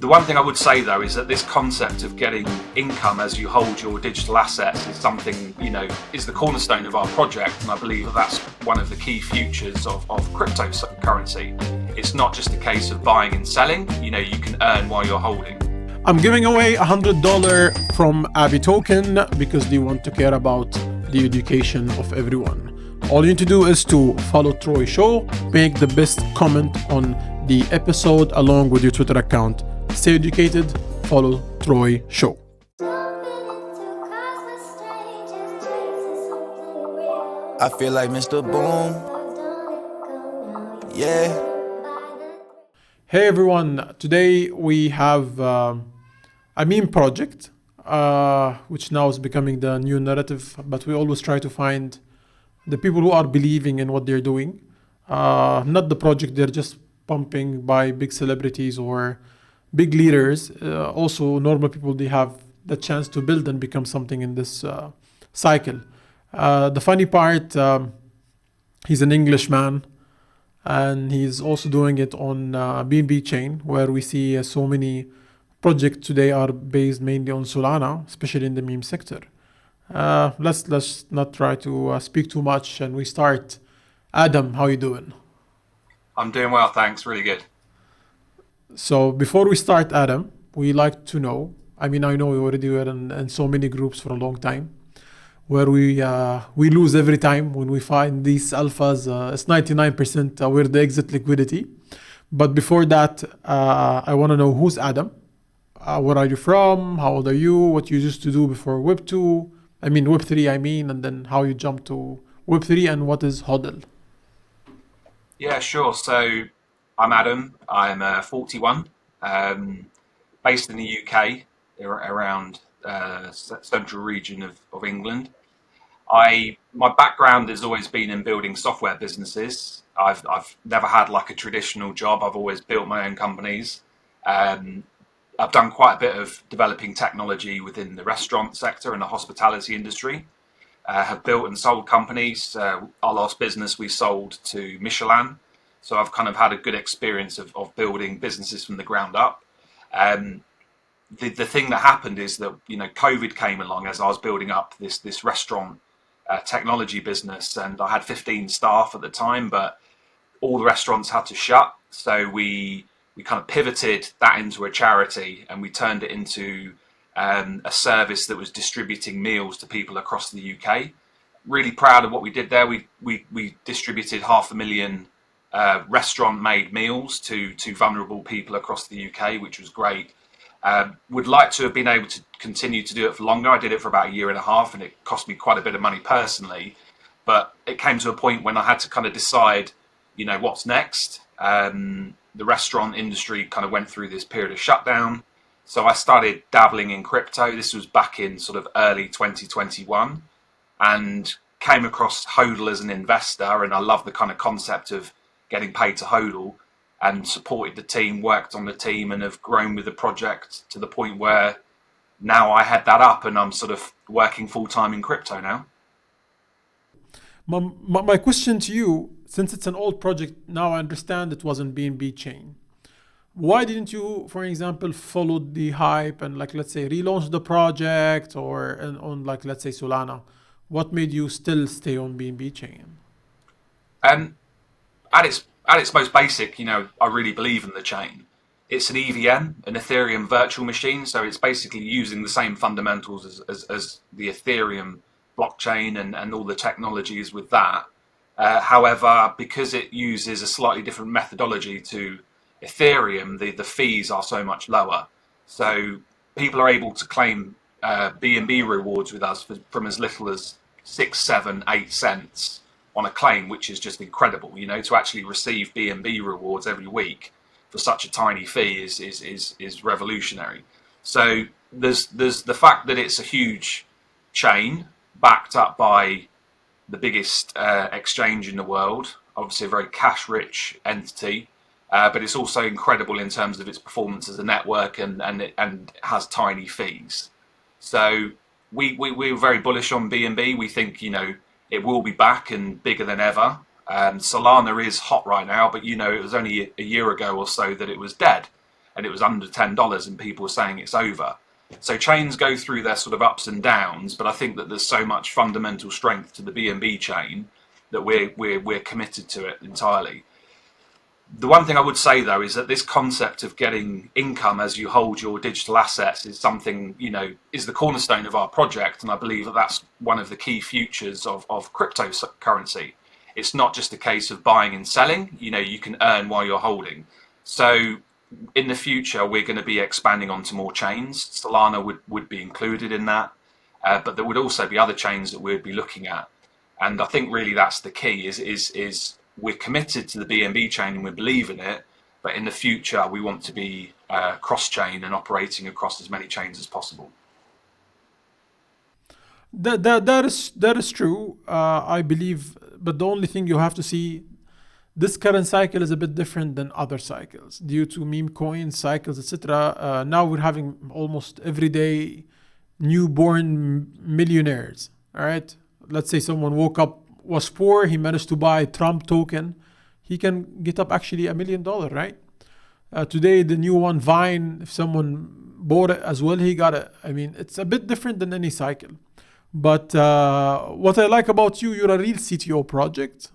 The one thing I would say though is that this concept of getting income as you hold your digital assets is something, is the cornerstone of our project, and I believe that that's one of the key futures of cryptocurrency. It's not just a case of buying and selling, you can earn while you're holding. I'm giving away $100 from Abby Token because they want to care about the education of everyone. All you need to do is to follow Troy Show, make the best comment on the episode along with your Twitter account. Stay educated, follow Troy Show. I feel like Mr. Boom. Yeah. Hey everyone, today we have a meme project, which now is becoming the new narrative, but we always try to find the people who are believing in what they're doing. Not the project they're just pumping by big celebrities or big leaders. Also normal people, they have the chance to build and become something in this cycle. The funny part, he's an Englishman and he's also doing it on BNB chain, where we see so many projects today are based mainly on Solana, especially in the meme sector. Let's not try to speak too much and we start. Adam, how you doing? I'm doing well, thanks, really good. So before we start, Adam, we like to know, I know we already were in so many groups for a long time, where we lose every time when we find these alphas. It's 99% we're the exit liquidity. But before that, I want to know who's Adam? Where are you from? How old are you? What you used to do before Web3, and then how you jumped to Web3 and what is HODL? Yeah, sure. So I'm Adam. I'm 41, based in the UK, around central region of England. My background has always been in building software businesses. I've never had like a traditional job. I've always built my own companies. I've done quite a bit of developing technology within the restaurant sector and the hospitality industry. Have built and sold companies. Our last business we sold to Michelin. So I've kind of had a good experience of building businesses from the ground up. The thing that happened is that, COVID came along as I was building up this restaurant technology business, and I had 15 staff at the time, but all the restaurants had to shut. So we kind of pivoted that into a charity, and we turned it into a service that was distributing meals to people across the UK. Really proud of what we did there. We distributed 500,000 restaurant-made meals to vulnerable people across the UK, which was great. Would like to have been able to continue to do it for longer. I did it for about a year and a half, and it cost me quite a bit of money personally. But it came to a point when I had to kind of decide, what's next. The restaurant industry kind of went through this period of shutdown. So I started dabbling in crypto. This was back in sort of early 2021, and came across HODL as an investor. And I love the kind of concept of getting paid to HODL, and supported the team, worked on the team, and have grown with the project to the point where now I head that up and I'm sort of working full time in crypto now. My question to you, since it's an old project, now I understand it wasn't BNB chain. Why didn't you, for example, follow the hype and let's say relaunch the project or on let's say Solana? What made you still stay on BNB chain? At its most basic, I really believe in the chain. It's an EVM, an Ethereum virtual machine, so it's basically using the same fundamentals as the Ethereum blockchain and all the technologies with that. However, because it uses a slightly different methodology to Ethereum, the fees are so much lower. So people are able to claim BNB rewards with us from as little as 6, 7, 8 cents on a claim, which is just incredible. To actually receive BNB rewards every week for such a tiny fee is revolutionary. So there's the fact that it's a huge chain backed up by the biggest exchange in the world, obviously a very cash-rich entity, but it's also incredible in terms of its performance as a network, and it has tiny fees. So we're very bullish on BNB. We think it will be back and bigger than ever. Solana is hot right now, but it was only a year ago or so that it was dead. and it was under $10 and people were saying it's over. So chains go through their sort of ups and downs, but I think that there's so much fundamental strength to the BNB chain that we're committed to it entirely. The one thing I would say though is that this concept of getting income as you hold your digital assets is something, is the cornerstone of our project, and I believe that that's one of the key futures of cryptocurrency. It's not just a case of buying and selling, you can earn while you're holding. So in the future, we're going to be expanding onto more chains. Solana would be included in that, but there would also be other chains that we'd be looking at. And I think really that's the key is we're committed to the BNB chain and we believe in it, but in the future we want to be cross-chain and operating across as many chains as possible. That is true. I believe, but the only thing you have to see, this current cycle is a bit different than other cycles due to meme coins, cycles, etc. Now we're having almost every day newborn millionaires. All right, let's say someone woke up, was poor, he managed to buy Trump token, he can get up actually $1 million, right? Today the new one, Vine, if someone bought it as well, he got it. I mean, it's a bit different than any cycle. But what I like about you, you're a real CTO project.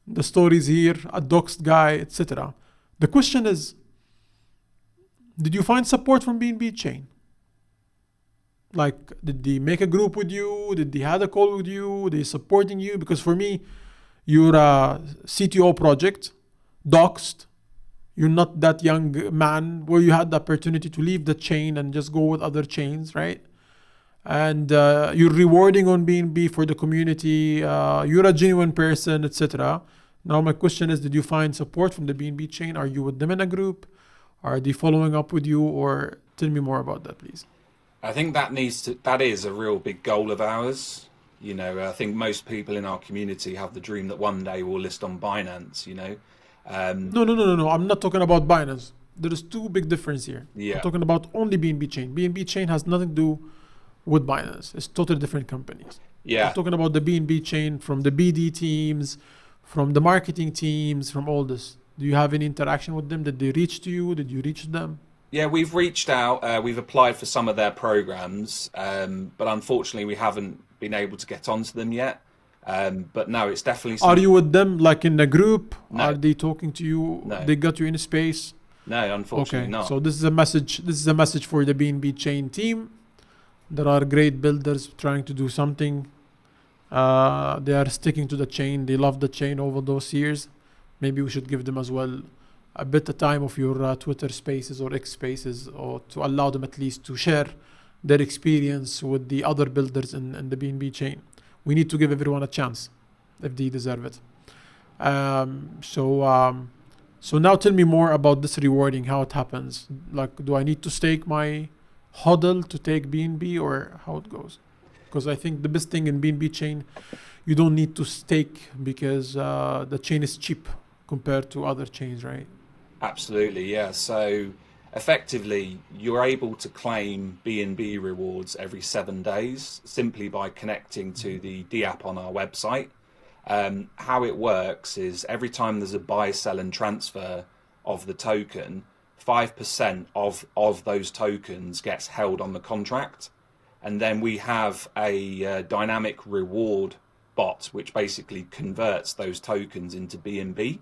The stories here, a doxed guy, etc. The question is, did you find support from BNB chain? Like, did they make a group with you? Did they have a call with you? Are they supporting you? Because for me, you're a CTO project, doxed. You're not that young man where you had the opportunity to leave the chain and just go with other chains, right? And you're rewarding on BNB for the community. You're a genuine person, etc. Now my question is, did you find support from the BNB chain? Are you with them in a group? Are they following up with you? Or tell me more about that, please. I think that is a real big goal of ours. I think most people in our community have the dream that one day we'll list on Binance, No. I'm not talking about Binance. There is two big difference here. Yeah. I'm talking about only BNB chain. BNB chain has nothing to do with Binance. It's totally different companies. Yeah. I'm talking about the BNB chain from the BD teams, from the marketing teams, from all this. Do you have any interaction with them? Did they reach to you? Did you reach them? Yeah, we've reached out. We've applied for some of their programs, but unfortunately we haven't been able to get onto them yet. But no, it's definitely... Are you with them like in a group? No. Are they talking to you? No. They got you in a space? No, unfortunately not. So this is a message for the BNB chain team. There are great builders trying to do something. They are sticking to the chain. They love the chain over those years. Maybe we should give them as well a bit of time of your Twitter spaces or X spaces, or to allow them at least to share their experience with the other builders in the BNB chain. We need to give everyone a chance if they deserve it. So now tell me more about this rewarding, how it happens. Like, do I need to stake my HODL to take BNB, or how it goes? Because I think the best thing in BNB chain, you don't need to stake because the chain is cheap compared to other chains, right? Absolutely, yeah. So effectively, you're able to claim BNB rewards every 7 days simply by connecting to the D app on our website. How it works is every time there's a buy, sell and transfer of the token, 5% of those tokens gets held on the contract. And then we have a dynamic reward bot, which basically converts those tokens into BNB.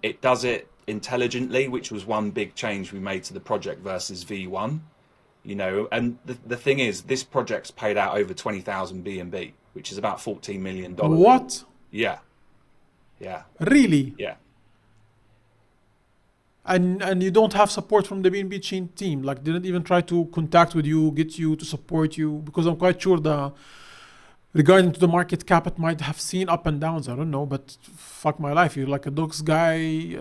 It does it intelligently, which was one big change we made to the project versus V1. And the thing is, this project's paid out over 20,000 BNB, which is about $14 million. What? Yeah. Really? Yeah. And you don't have support from the BNB chain team? Like, didn't even try to contact with you, get you to support you? Because I'm quite sure regarding to the market cap, it might have seen up and downs. I don't know, but fuck my life. You're like a dogs guy,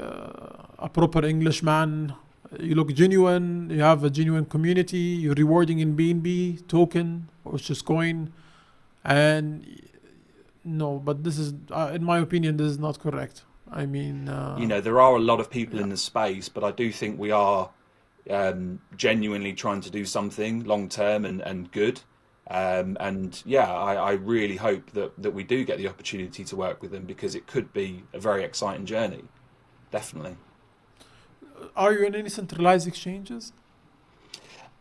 a proper Englishman. You look genuine. You have a genuine community. You're rewarding in BNB token or just coin. And no, but this is, in my opinion, this is not correct. I mean, there are a lot of people in the space, but I do think we are genuinely trying to do something long term and good. I really hope that we do get the opportunity to work with them, because it could be a very exciting journey. Definitely. are you in any centralized exchanges?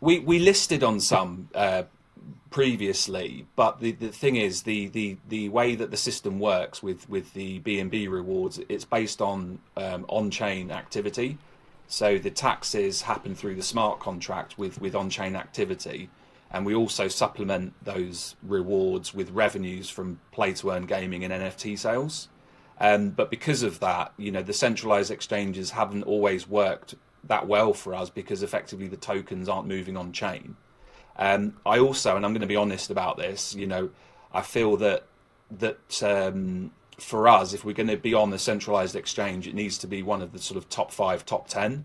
We listed on some previously, but the thing is, the way that the system works with the BNB rewards, it's based on chain activity. So the taxes happen through the smart contract with on chain activity, and we also supplement those rewards with revenues from play to earn gaming and NFT sales. But because of that, the centralized exchanges haven't always worked that well for us because effectively the tokens aren't moving on chain. I also, and I'm going to be honest about this, I feel that for us, if we're going to be on the centralized exchange, it needs to be one of the sort of top 5, top 10.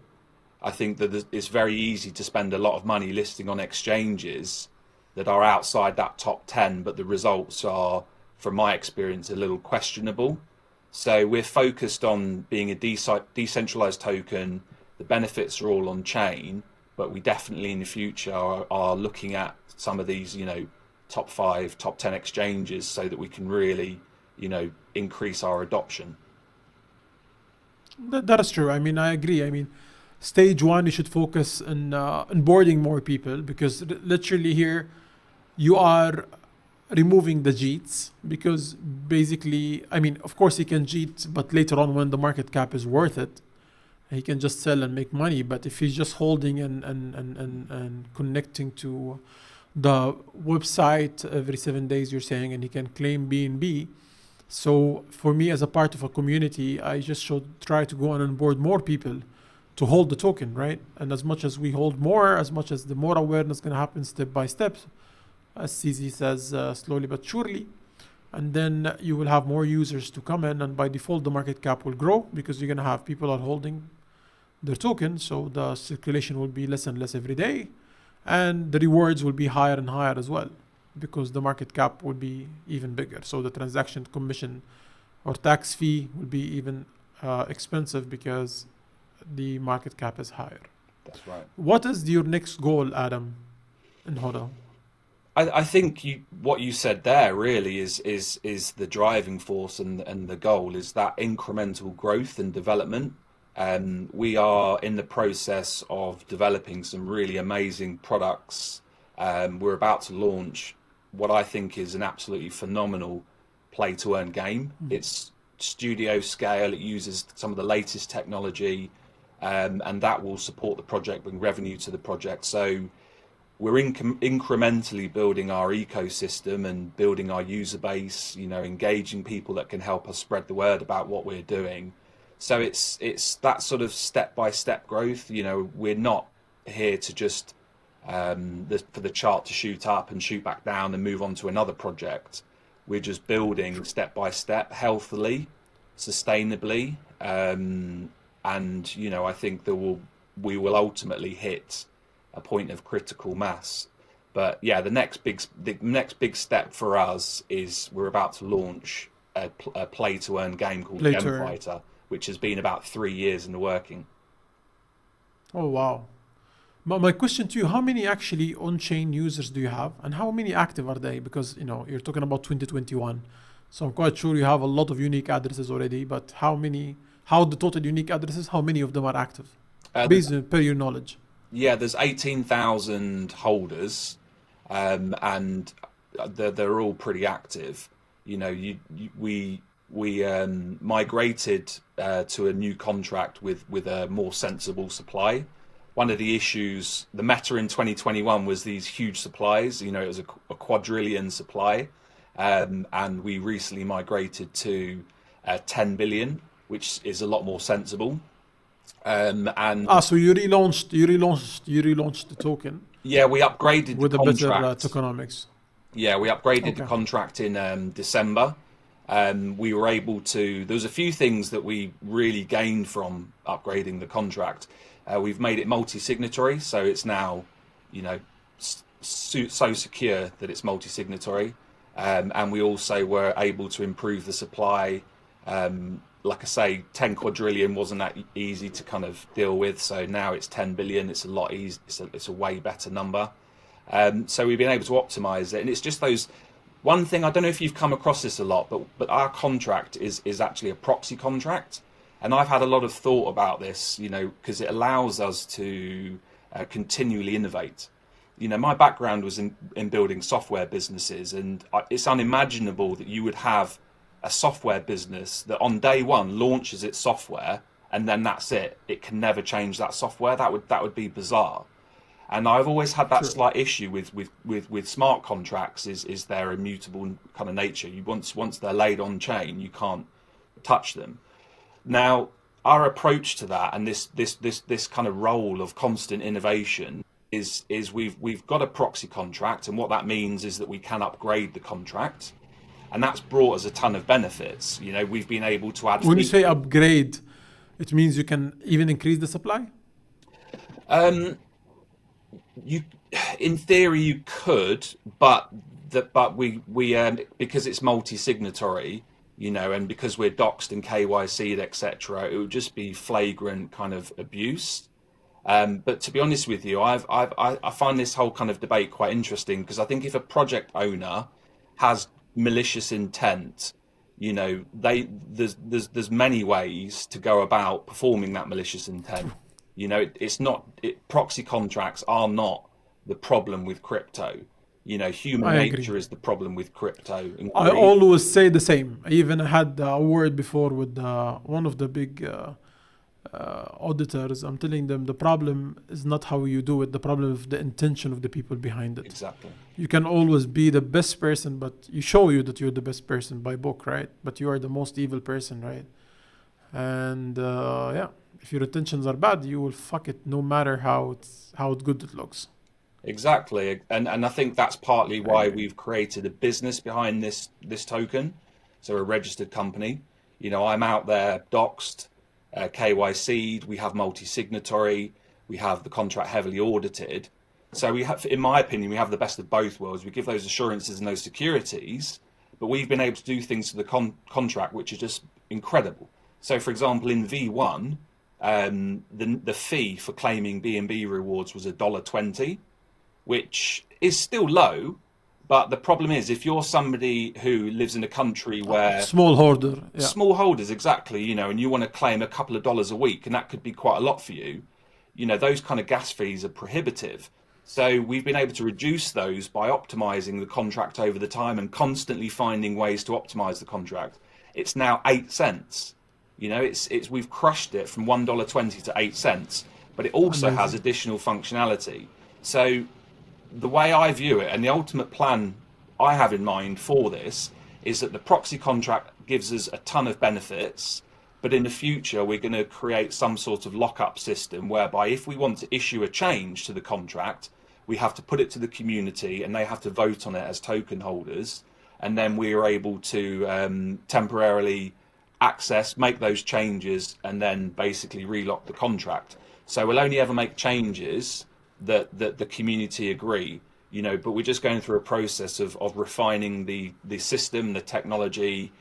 I think that it's very easy to spend a lot of money listing on exchanges that are outside that top 10, but the results are, from my experience, a little questionable. So we're focused on being a decentralized token. The benefits are all on chain, but we definitely in the future are looking at some of these, top 5, top 10 exchanges so that we can really, increase our adoption. That is true. I mean, I agree. I mean, stage one, you should focus on onboarding more people, because literally here you are removing the cheats, because basically, I mean, of course he can cheat, but later on when the market cap is worth it, he can just sell and make money. But if he's just holding and connecting to the website every 7 days, you're saying, and he can claim BNB. So for me, as a part of a community, I just should try to go and onboard more people to hold the token, right? And as much as we hold more, as much as the more awareness going to happen step by step, as CZ says, slowly but surely. And then you will have more users to come in, and by default, the market cap will grow because you're going to have people are holding their token. So the circulation will be less and less every day, and the rewards will be higher and higher as well, because the market cap will be even bigger. So the transaction commission or tax fee will be even expensive because the market cap is higher. That's right. What is your next goal, Adam, in HODL? I think what you said there really is the driving force, and the goal is that incremental growth and development. We are in the process of developing some really amazing products. We're about to launch what I think is an absolutely phenomenal play to earn game. It's studio scale. It uses some of the latest technology, and that will support the project, bring revenue to the project. So we're incrementally building our ecosystem and building our user base, engaging people that can help us spread the word about what we're doing. So it's that sort of step-by-step growth. We're not here to just for the chart to shoot up and shoot back down and move on to another project. We're just building step by step, healthily, sustainably, and I think that we will ultimately hit a point of critical mass. But yeah, the next big step for us is we're about to launch a play to earn game called Gem Fighter, which has been about 3 years in the working. Oh wow. My question to you, how many actually on-chain users do you have, and how many active are they? Because you're talking about 2021, so I'm quite sure you have a lot of unique addresses already, but how the total unique addresses, how many of them are active, per your knowledge? Yeah, there's 18,000 holders, and they're all pretty active. We migrated to a new contract with a more sensible supply. One of the issues, the meta in 2021 was these huge supplies. It was a quadrillion supply, and we recently migrated to 10 billion, which is a lot more sensible. So you relaunched the token. Yeah, we upgraded with the better tokenomics. Yeah, we upgraded the contract in December. We were able to. There was a few things that we really gained from upgrading the contract. We've made it multi-signatory, so it's now, so secure that it's multi-signatory. And we also were able to improve the supply. Like I say, 10 quadrillion wasn't that easy to kind of deal with. So now it's 10 billion. It's a lot easier. It's a way better number. So we've been able to optimize it. And it's just those, one thing, I don't know if you've come across this a lot, but our contract is actually a proxy contract. And I've had a lot of thought about this, because it allows us to continually innovate. My background was in building software businesses, and it's unimaginable that you would have a software business that on day one launches its software and then that's it. It can never change that software. That would be bizarre. And I've always had that slight issue with smart contracts is their immutable kind of nature. Once they're laid on chain, you can't touch them. Now, our approach to that and this kind of role of constant innovation is we've got a proxy contract, and what that means is that we can upgrade the contract, and that's brought us a ton of benefits. We've been able to add. When you say upgrade, it means you can even increase the supply. In theory, you could, but we because it's multi-signatory, and because we're doxed and KYC'd, etc., it would just be flagrant kind of abuse. But to be honest with you, I find this whole kind of debate quite interesting, because I think if a project owner has malicious intent, there's many ways to go about performing that malicious intent. Proxy contracts are not the problem with crypto. Human nature is the problem with crypto. I always say the same. I even had a word before with one of the big auditors. I'm telling them the problem is not how you do it. The problem is the intention of the people behind it. Exactly. You can always be the best person, but you show you that you're the best person by book, right? But you are the most evil person, right? And if your intentions are bad, you will fuck it no matter how good it looks. Exactly, and I think that's partly why we've created a business behind this token, so a registered company. I'm out there doxed, KYC'd, we have multi-signatory, we have the contract heavily audited. So we have, in my opinion, we have the best of both worlds. We give those assurances and those securities, but we've been able to do things to the contract which is just incredible. So, for example, in V1, the fee for claiming BNB rewards was $1.20. Which is still low, but the problem is if you're somebody who lives in a country where small holders, exactly, and you want to claim a couple of dollars a week, and that could be quite a lot for you, those kind of gas fees are prohibitive. So we've been able to reduce those by optimizing the contract over the time and constantly finding ways to optimize the contract. It's now 8 cents. We've crushed it from $1.20 to 8 cents, but it also has additional functionality. So the way I view it, and the ultimate plan I have in mind for this, is that the proxy contract gives us a ton of benefits, but in the future we're going to create some sort of lockup system whereby if we want to issue a change to the contract, we have to put it to the community and they have to vote on it as token holders, and then we are able to temporarily make those changes and then basically relock the contract. So we'll only ever make changes that the community agree, but we're just going through a process of refining the system, the technology,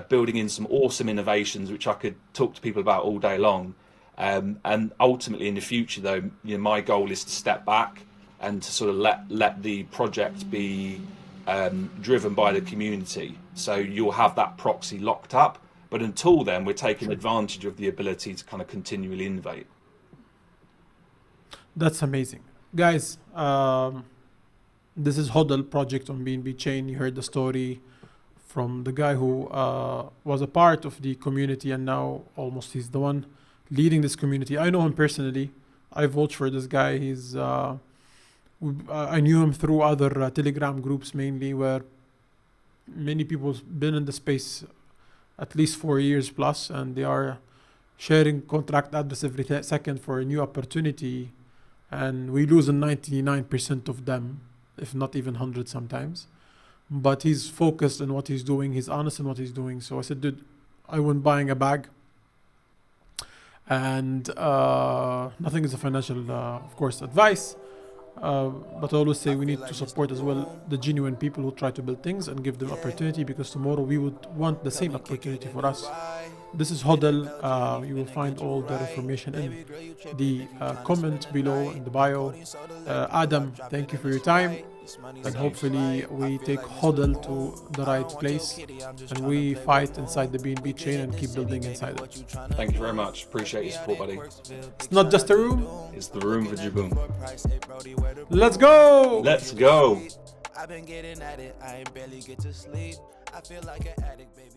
building in some awesome innovations, which I could talk to people about all day long. And ultimately in the future though, my goal is to step back and to sort of let the project be driven by the community. So you'll have that proxy locked up, but until then we're taking advantage of the ability to kind of continually innovate. That's amazing. Guys, this is HODL project on BNB chain. You heard the story from the guy who was a part of the community, and now almost he's the one leading this community. I know him personally. I vote for this guy. I knew him through other Telegram groups mainly, where many people have been in the space at least 4 years plus, and they are sharing contract address every second for a new opportunity. And we lose 99% of them, if not even 100 sometimes. But he's focused on what he's doing. He's honest in what he's doing. So I said, dude, I went buying a bag. And nothing is a financial, of course, advice. But I always say we need to support as well the genuine people who try to build things and give them opportunity, because tomorrow we would want the same opportunity for us. This is HODL. You will find all the information in the comment below in the bio. Adam, thank you for your time. And hopefully we take HODL to the right place and we fight inside the BNB chain and keep building inside it. Thank you very much. Appreciate your support, buddy. It's not just a room. It's the room for Jaboom. Let's go! Let's go. I've been getting at it, I ain't barely get to sleep. I feel like an addict, baby.